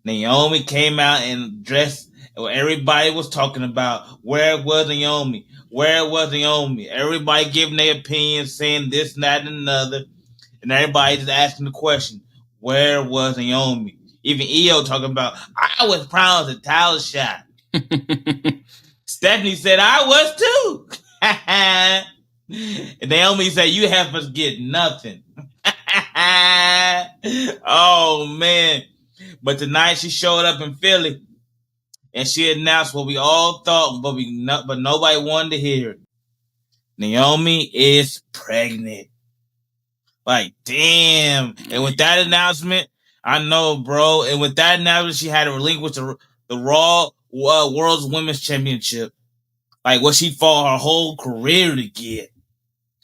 Naomi came out and dressed. Everybody was talking about where was Naomi, where was Naomi. Everybody giving their opinion, saying this, that, and another, and everybody just asking the question, where was Naomi? Even EO talking about, I was proud of the title shot. Stephanie said, I was too. And Naomi said, you have us get nothing. Oh, man. But tonight she showed up in Philly and she announced what we all thought, but nobody wanted to hear it. Naomi is pregnant. Like, damn. And with that announcement, I know, bro. And with that announcement, she had to relinquish the Raw World's Women's Championship. Like, what she fought her whole career to get.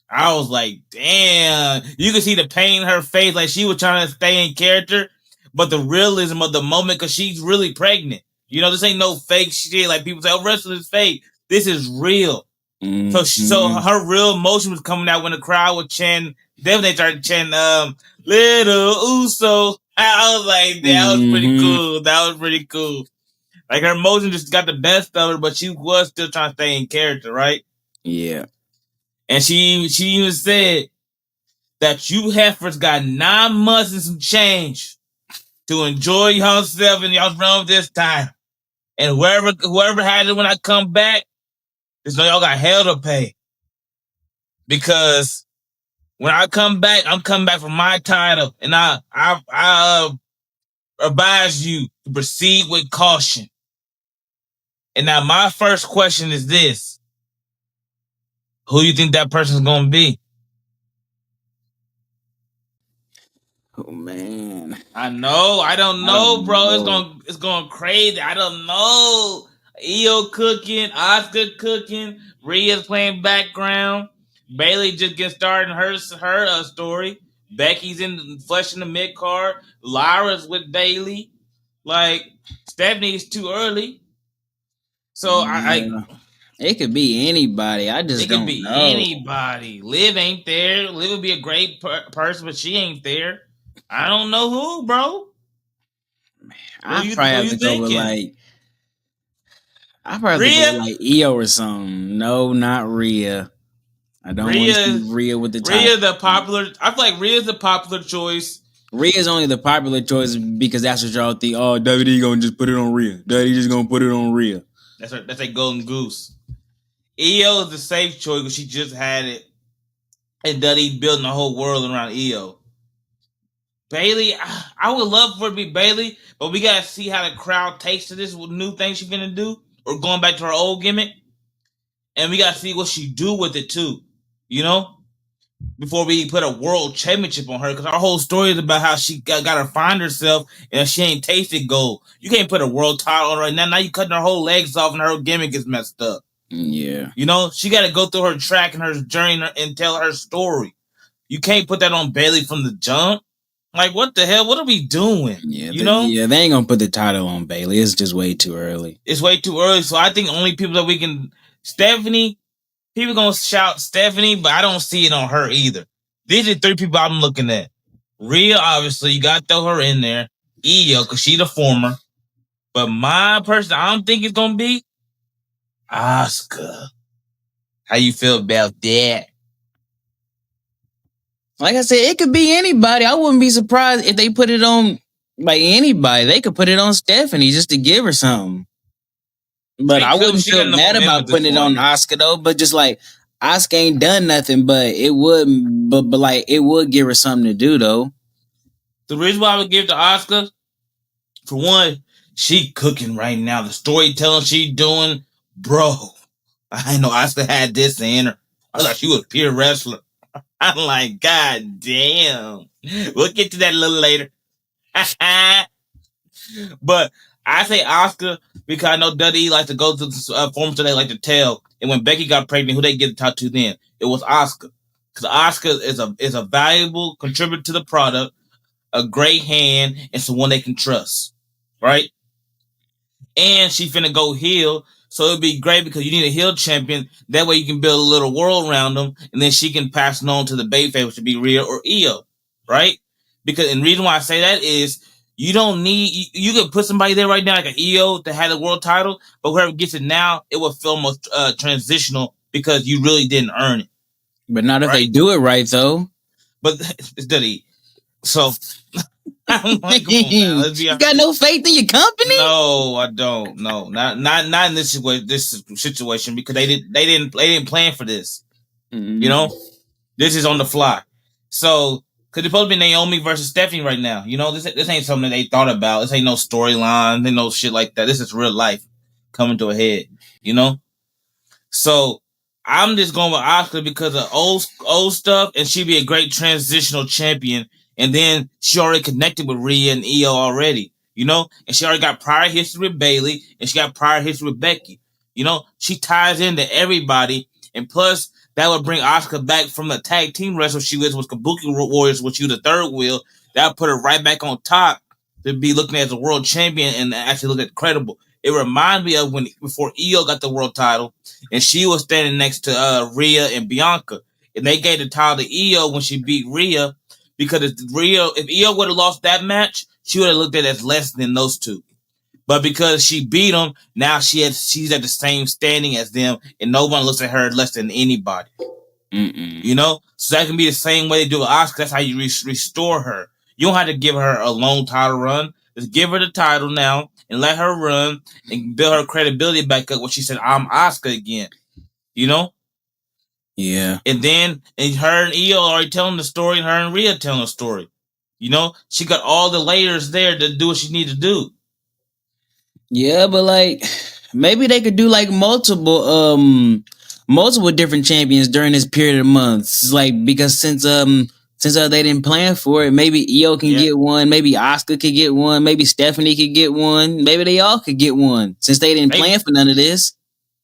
I was like, damn. You can see the pain in her face. Like, she was trying to stay in character. But the realism of the moment, because she's really pregnant. You know, this ain't no fake shit. Like, people say, oh, wrestling is fake. This is real. Mm-hmm. So her real emotion was coming out when the crowd was chanting. Then they started chanting, Little Uso. I was like, that was pretty cool. That was pretty cool. Like, her emotion just got the best of her, but she was still trying to stay in character, right? Yeah. And she even said that you heifers got 9 months and some change to enjoy yourself and y'all's run this time. And whoever had it when I come back, just know y'all got hell to pay. Because when I come back, I'm coming back for my title. And I advise you to proceed with caution. And now my first question is this. Who you think that person's going to be? Oh, man. I know. I don't know, bro. Know. It's going crazy. I don't know. EO cooking, Oscar cooking, Rhea's playing background. Bailey just getting started in her story. Becky's in flesh in the mid card. Lyra's with Bailey. Like, Stephanie's too early. So yeah. It could be anybody. I just don't know. It could be anybody. Liv ain't there. Liv would be a great person, but she ain't there. I don't know who, bro. I probably have to go with like. I probably have to go with like EO or something. No, not Rhea. I don't want to see Rhea with the title. Rhea the popular. I feel like Rhea's the popular choice. Rhea's only the popular choice because that's what y'all think. Oh, WWE gonna just put it on Rhea. WWE just gonna put it on Rhea. That's a golden goose. EO is the safe choice because she just had it, and WWE building the whole world around EO. Bailey, I would love for it to be Bailey, but we gotta see how the crowd takes to this new thing she's gonna do, or going back to her old gimmick, and we gotta see what she do with it too. You know, before we put a world championship on her, because our whole story is about how she got to find herself and she ain't tasted gold. You can't put a world title on her right now. Now you cutting her whole legs off and her gimmick is messed up. Yeah, you know, she got to go through her track and her journey and tell her story. You can't put that on Bailey from the jump. Like, what the hell? What are we doing? Yeah, they ain't gonna put the title on Bailey. It's just way too early. It's way too early. So I think only people that we can, Stephanie. People gonna shout Stephanie, but I don't see it on her either. These are 3 people I'm looking at. Rhea, obviously, you gotta throw her in there. EO, because she's the former. But my person, I don't think it's gonna be Asuka. How you feel about that? Like I said, it could be anybody. I wouldn't be surprised if they put it on like anybody. They could put it on Stephanie just to give her something. But I wouldn't feel mad about putting it on Asuka though. But just like Asuka ain't done nothing, but it would, but like it would give her something to do though. The reason why I would give to Asuka, for one, she cooking right now. The storytelling she doing, bro. I know Asuka had this in her. I thought she was a pure wrestler. I'm like, God damn. We'll get to that a little later. But I say Asuka because I know WWE likes to go to the forums that they like to tell. And when Becky got pregnant, who they get to talk to then? It was Asuka. Because Asuka is a valuable contributor to the product, a great hand, and someone they can trust. Right? And she finna go heel. So it'd be great because you need a heel champion. That way you can build a little world around them. And then she can pass it on to the babyface, which would be Rhea or EO. Right? And the reason why I say that is You don't need. You could put somebody there right now, like an EO that had a world title, but whoever gets it now, it will feel more transitional because you really didn't earn it. But not if they do it right, though. But it's dirty. So I'm like, come on now. Let's be you got no faith in your company? No, I don't. No, not in this situation because they didn't plan for this. Mm-hmm. You know, this is on the fly. So because it's supposed to be Naomi versus Stephanie right now. You know, this ain't something that they thought about. This ain't no storyline. Ain't no shit like that. This is real life coming to a head. You know, so I'm just going with Asuka because of old stuff, and she'd be a great transitional champion. And then she already connected with Rhea and Io already, you know, and she already got prior history with Bayley, and she got prior history with Becky. You know, she ties into everybody, and plus that would bring Asuka back from the tag team wrestler she was Kabuki Warriors, which you the third wheel. That would put her right back on top to be looking as a world champion and actually look credible. It reminds me of when before Io got the world title, and she was standing next to Rhea and Bianca, and they gave the title to Io when she beat Rhea. Because if Io would have lost that match, she would have looked at it as less than those two. But because she beat them, now she's at the same standing as them, and no one looks at her less than anybody. Mm-mm. You know, so that can be the same way they do with Asuka. That's how you restore her. You don't have to give her a long title run. Just give her the title now and let her run and build her credibility back up. When she said, "I'm Asuka again," you know. Yeah. And then and her and Io already telling the story, and her and Rhea telling the story. You know, she got all the layers there to do what she needs to do. Yeah, but like maybe they could do like multiple different champions during this period of months. Like because since they didn't plan for it, maybe Io can get one, maybe Asuka could get one, maybe Stephanie could get one, maybe they all could get one since they didn't plan for none of this.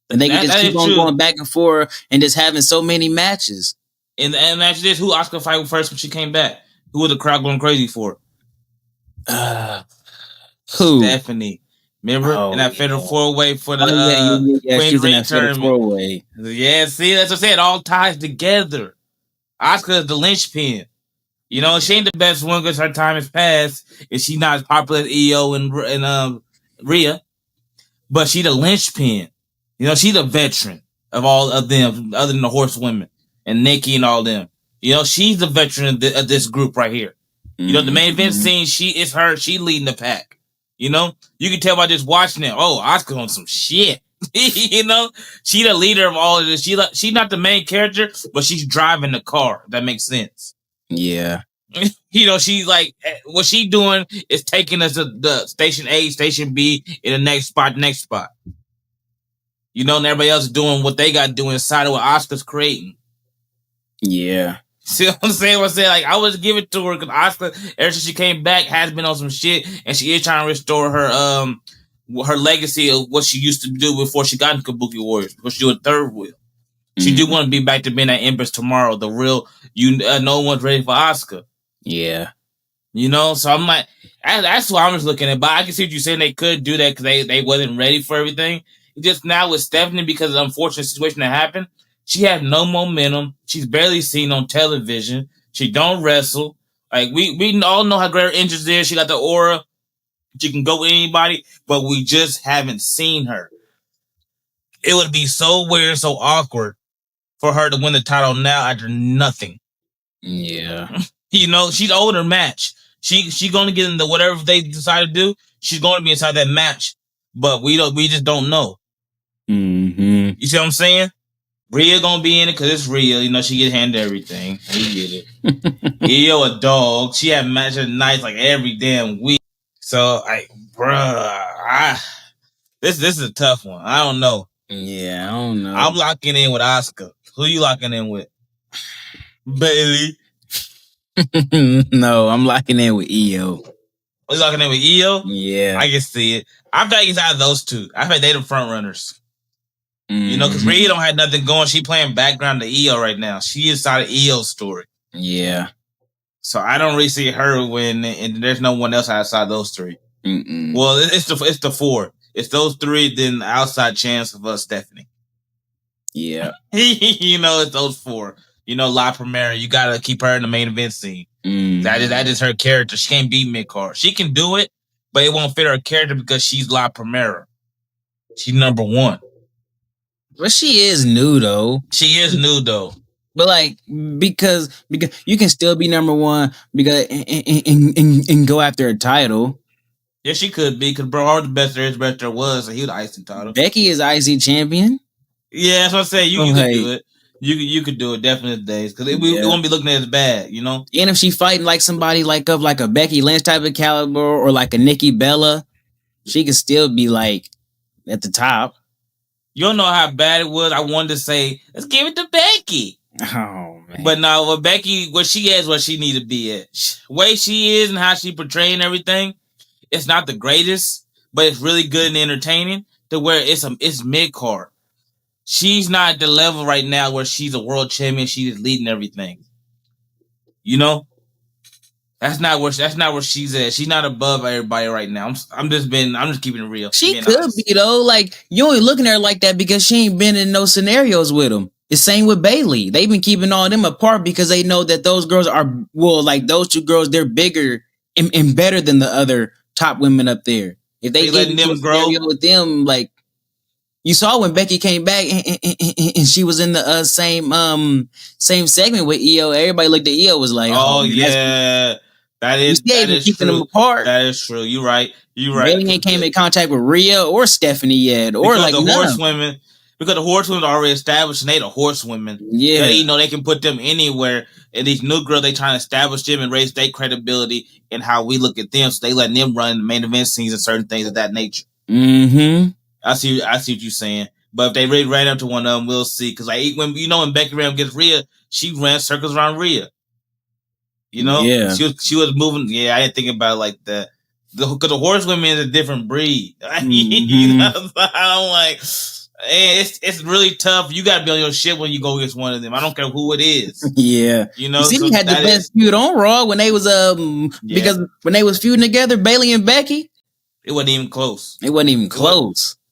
And they can just keep on going back and forth and just having so many matches. And after this, who Asuka fight with first when she came back? Who was the crowd going crazy for? Who? Stephanie. Remember in that Fatal 4-Way for the Queen's in that Fatal 4-Way. Yeah, see, that's what I said. It all ties together. Asuka is the linchpin. You know, she ain't the best one because her time has passed, and she's not as popular as Io and Rhea, but she the linchpin. You know, she's a veteran of all of them, other than the horsewomen and Nikki and all them. You know, she's the veteran of this group right here. You know, the main event scene, she leading the pack. You know, you can tell by just watching it. Oh, Asuka's on some shit. You know, she the leader of all of this. She's not the main character, but she's driving the car. If that makes sense. Yeah. You know, she's like, what she doing is taking us to the station A, station B, in the next spot. You know, and everybody else is doing what they got to do inside of what Asuka's creating. Yeah. See what I'm saying? Like, I was giving it to her because Asuka, ever since she came back, has been on some shit, and she is trying to restore her legacy of what she used to do before she got into Kabuki Warriors, because she was third wheel. She do want to be back to being that Empress tomorrow, the real, no one's ready for Asuka. Yeah. You know, so I'm like, that's what I'm just looking at. But I can see what you're saying. They could do that because they wasn't ready for everything. Just now with Stephanie, because of the unfortunate situation that happened, she had no momentum. She's barely seen on television. She don't wrestle. Like, we all know how great her interest is. She got the aura. She can go with anybody, but we just haven't seen her. It would be so weird, so awkward for her to win the title now after nothing. Yeah. You know, she's older match. She gonna get into whatever they decide to do. She's gonna be inside that match, but we just don't know. Mm-hmm. You see what I'm saying? Rhea gonna be in it because it's Rhea. You know, she get handed everything. We get it. Io a dog. She had matches nights like every damn week. So, this is a tough one. I don't know. Yeah, I don't know. I'm locking in with Asuka. Who you locking in with? Bayley. No, I'm locking in with Io. Oh, you locking in with Io? Yeah. I can see it. I think it's out of those two. I think they the front runners. Mm-hmm. You know, because Rhea don't have nothing going. She playing background to Io right now. She inside of Io's story. Yeah. So I don't really see her win, and there's no one else outside those three. Mm-mm. Well, it's the four. It's those three, then the outside chance of Stephanie. Yeah. You know, it's those four. La Primera. You gotta keep her in the main event scene. That is her character. She can't be mid card. She can do it, but it won't fit her character because she's La Primera. She's number one. But she is new though. She is new though. But like because you can still be number one because and go after a title. Yeah, she could be because bro, the best there was, so he was the IC title. Becky is IC champion. Yeah, that's what I say. You could do it. You could do it definitely days because it won't be looking as bad, And if she fighting like somebody like a Becky Lynch type of caliber or like a Nikki Bella, she could still be like at the top. You don't know how bad it was. I wanted to say, let's give it to Becky. Oh man! But no, Becky, what she is, what she need to be at. Way she is and how she portraying everything, it's not the greatest, but it's really good and entertaining. To where it's mid card. She's not at the level right now where she's a world champion. She's leading everything. That's not where she's at. She's not above everybody right now. I'm just keeping it real. She could honest. Be though. Like you only looking at her like that because she ain't been in no scenarios with them. The same with Bailey. They've been keeping all them apart because they know that those girls are like those two girls. They're bigger and better than the other top women up there. If they letting them grow with them, like. You saw when Becky came back and she was in the same segment with EO. Everybody looked at EO was like, "Oh yeah, that is keeping them apart." That is true. You're right. Bailey ain't came in contact with Rhea or Stephanie yet, or because like the horsewomen. Because the horsewomen are already established and they the horsewomen. Yeah, they can put them anywhere. And these new girls, they trying to establish them and raise their credibility and how we look at them. So they letting them run the main event scenes and certain things of that nature. Mm-hmm. I see what you're saying. But if they really ran up to one of them, we'll see. Because like when Becky ran against Rhea, she ran circles around Rhea. Yeah. She was moving. Yeah, I didn't think about it like that. Because the horsewomen is a different breed. Mm-hmm. I'm like, hey, it's really tough. You got to be on your shit when you go against one of them. I don't care who it is. Yeah. You see, so had the best feud on Raw when they was because when they was feuding together, Bailey and Becky. It wasn't even close.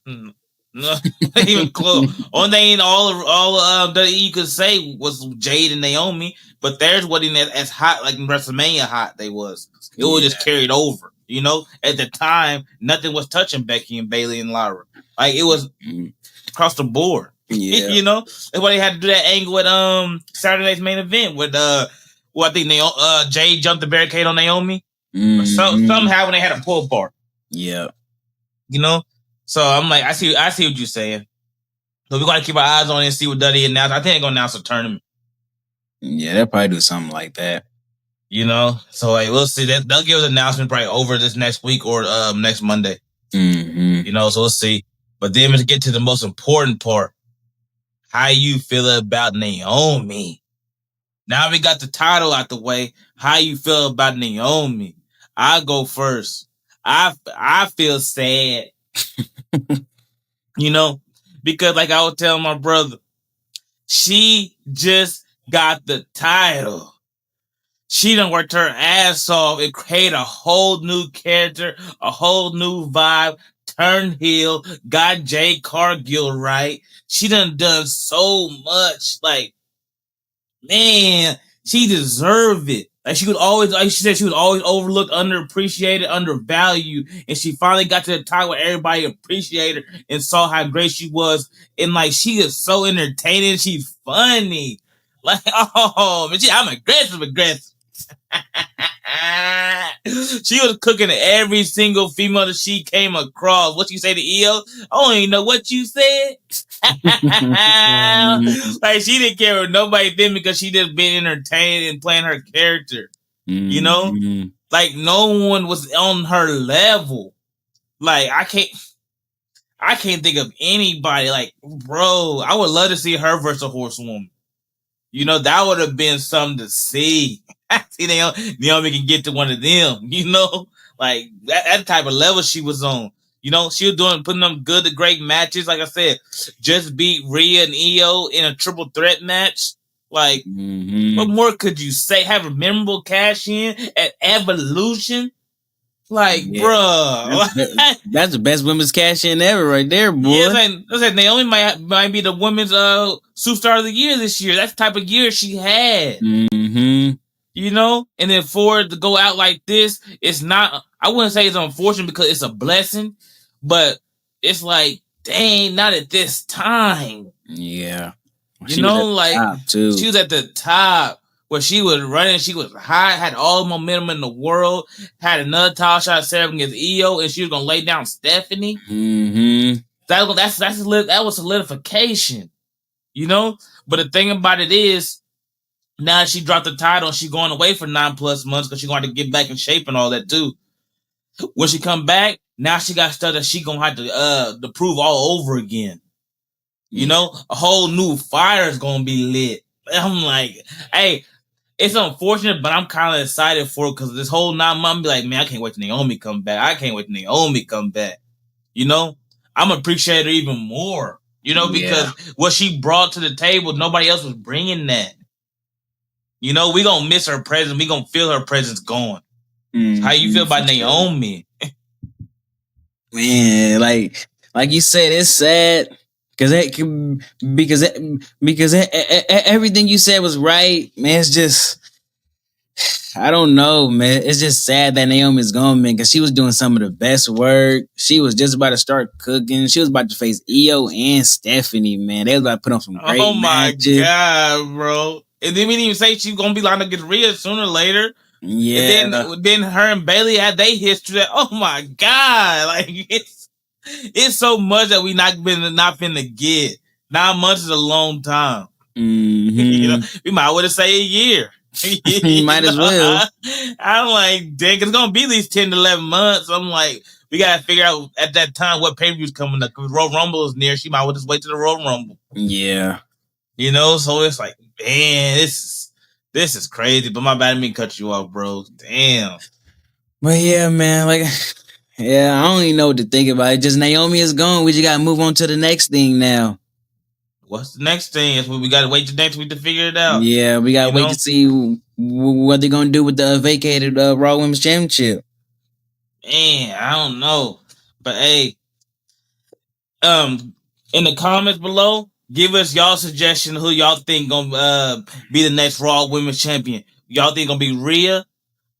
No, not even close. Only thing all that you could say was Jade and Naomi, but theirs wasn't as hot like in WrestleMania hot they was. It was just carried over. At the time, nothing was touching Becky and Bailey and Lara. Like it was across the board. Yeah. That's why they had to do that angle at Saturday's main event with I think Jade jumped the barricade on Naomi. Mm-hmm. Somehow when they had a pull apart. Yeah. So I'm like, I see what you're saying. So we're gonna keep our eyes on it and see what Duddy announced. I think they're gonna announce a tournament. Yeah, they'll probably do something like that. So like we'll see. They'll give us an announcement probably over this next week or next Monday. Mm-hmm. So we'll see. But then to get to the most important part, how you feel about Naomi? Now we got the title out the way. How you feel about Naomi? I'll go first. I feel sad. Because like I would tell my brother, she just got the title. She done worked her ass off and created a whole new character, a whole new vibe, turned heel, got Jade Cargill right. She done so much. Like, man, she deserved it. Like she said, she was always overlooked, underappreciated, undervalued, and she finally got to the time where everybody appreciated her and saw how great she was. And like she is so entertaining, she's funny. Like, oh man, I'm aggressive. She was cooking every single female that she came across. What you say to EO? I don't even know what you said. Like she didn't care what nobody did because she just been entertained and playing her character. Mm-hmm. Like no one was on her level. Like I can't think of anybody. Like, bro, I would love to see her versus a horsewoman. That would have been something to see. See, Naomi can get to one of them, like that type of level she was on. She was putting them good to great matches. Like I said, just beat Rhea and EO in a triple threat match. Like, mm-hmm. What more could you say? Have a memorable cash in at Evolution. Like, Yeah, bruh. that's the best women's cash in ever, right there, boy. Yeah, it's like Naomi might be the women's superstar of the year this year. That's the type of year she had. Mm-hmm. You know, and then for it to go out like this, it's not. I wouldn't say it's unfortunate because it's a blessing, but it's like, dang, not at this time. Yeah, You know, like too. she was at the top where she was running. She was high, had all the momentum in the world. Had another title shot set against EO, and she was gonna lay down Stephanie. Mm-hmm. That was solidification. You know, but the thing about it is, now she dropped the title and she going away for 9+ months because she going to get back in shape and all that too. When she come back, now she got stuff that she gonna have to prove all over again. You know, a whole new fire is gonna be lit. I'm like, hey, it's unfortunate, but I'm kind of excited for it because this whole 9 months, be like, man, I can't wait till Naomi come back. I can't wait till Naomi come back. You know, I'm appreciate her even more. You know, because what she brought to the table, nobody else was bringing that. You know, we gonna miss her presence. We gonna feel her presence going. How you feel about Naomi? Man, like you said, it's sad because everything you said was right, man. It's just, I don't know, man. It's just sad that Naomi's gone, man, because she was doing some of the best work. She was just about to start cooking. She was about to face EO and Stephanie, man. They was about to put on some great matches. God, bro. And then we didn't even say she's gonna be lined up against Rhea sooner or later. Yeah. And then her and Bailey had their history. That, oh my God, like it's so much that we not finna get. 9 months is a long time. Mm-hmm. You know, we might want to say a year. You might as well. I'm like, dang, it's gonna be at least 10 to 11 months. I'm like, we gotta figure out at that time what pay-per-view's coming up. Because Royal Rumble is near. She might well just wait till the Royal Rumble. Yeah. You know, so it's like, man, this is crazy. But my bad, I didn't cut you off, bro. Damn. But yeah, man, like, yeah, I don't even know what to think about it. Just Naomi is gone. We just gotta move on to the next thing now. What's the next thing? Is we gotta wait till next week to figure it out. Yeah, we gotta wait to see what they're gonna do with the vacated Raw Women's Championship. Man, I don't know, but hey, in the comments below, give us y'all suggestion who y'all think gonna be the next Raw Women's Champion. Y'all think gonna be Rhea,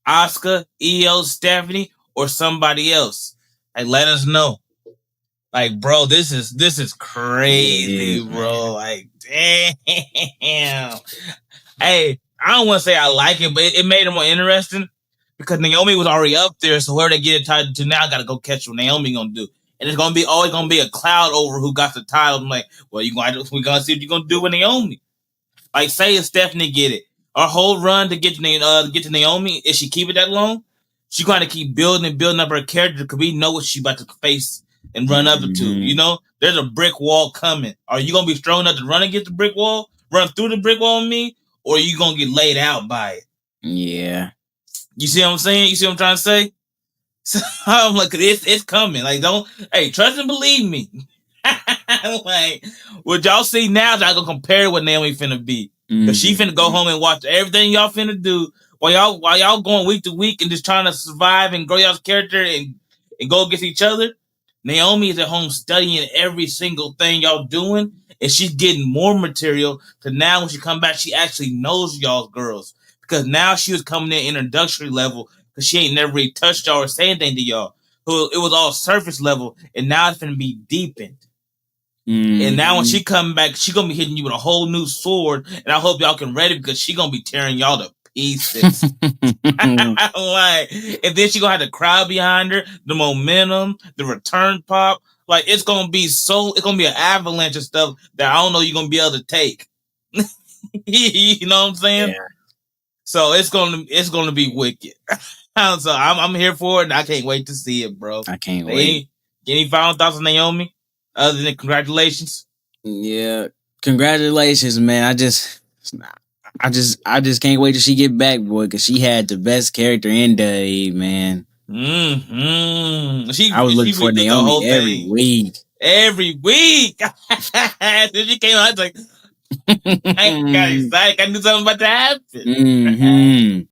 Asuka, EO, Stephanie, or somebody else? Like, let us know. Like, bro, this is crazy, bro. Like, damn. Hey, I don't want to say I like it, but it made it more interesting because Naomi was already up there. So where they get it tied to now, I gotta go catch what Naomi gonna do, and it's always gonna be a cloud over who got the title. I'm like, well, we gonna see what you're gonna do with Naomi. Like, say if Stephanie get it, our whole run to get to Naomi, if she keep it that long, she gonna keep building and building up her character because we know what she about to face and run up to. You know, there's a brick wall coming. Are you gonna be strong enough to run against the brick wall, run through the brick wall on me, or are you gonna get laid out by it? Yeah. You see what I'm saying? You see what I'm trying to say? So I'm like, it's coming. Like, trust and believe me. Like, what y'all see now, y'all gonna compare what Naomi finna be. Cause she finna go home and watch everything y'all finna do while y'all going week to week and just trying to survive and grow y'all's character and go against each other. Naomi is at home studying every single thing y'all doing, and she's getting more material. Cause now when she come back, she actually knows y'all girls. Because now she was coming in introductory level because she ain't never really touched y'all or say anything to y'all. So it was all surface level, and now it's gonna be deepened. And now when she come back, she gonna be hitting you with a whole new sword, and I hope y'all can ready because she gonna be tearing y'all to pieces. Like, and then she gonna have the crowd behind her, the momentum, the return pop. Like, it's gonna be an avalanche of stuff that I don't know you're gonna be able to take. You know what I'm saying? Yeah. So it's gonna be wicked. So I'm here for it, and I can't wait to see it, bro. I can't wait. Any final thoughts on Naomi? Other than congratulations? Yeah, congratulations, man. I just can't wait till she get back, boy, because she had the best character in WWE, man. I was looking for Naomi every week. Every week. She came out, I was like, I got excited. I knew something about to happen.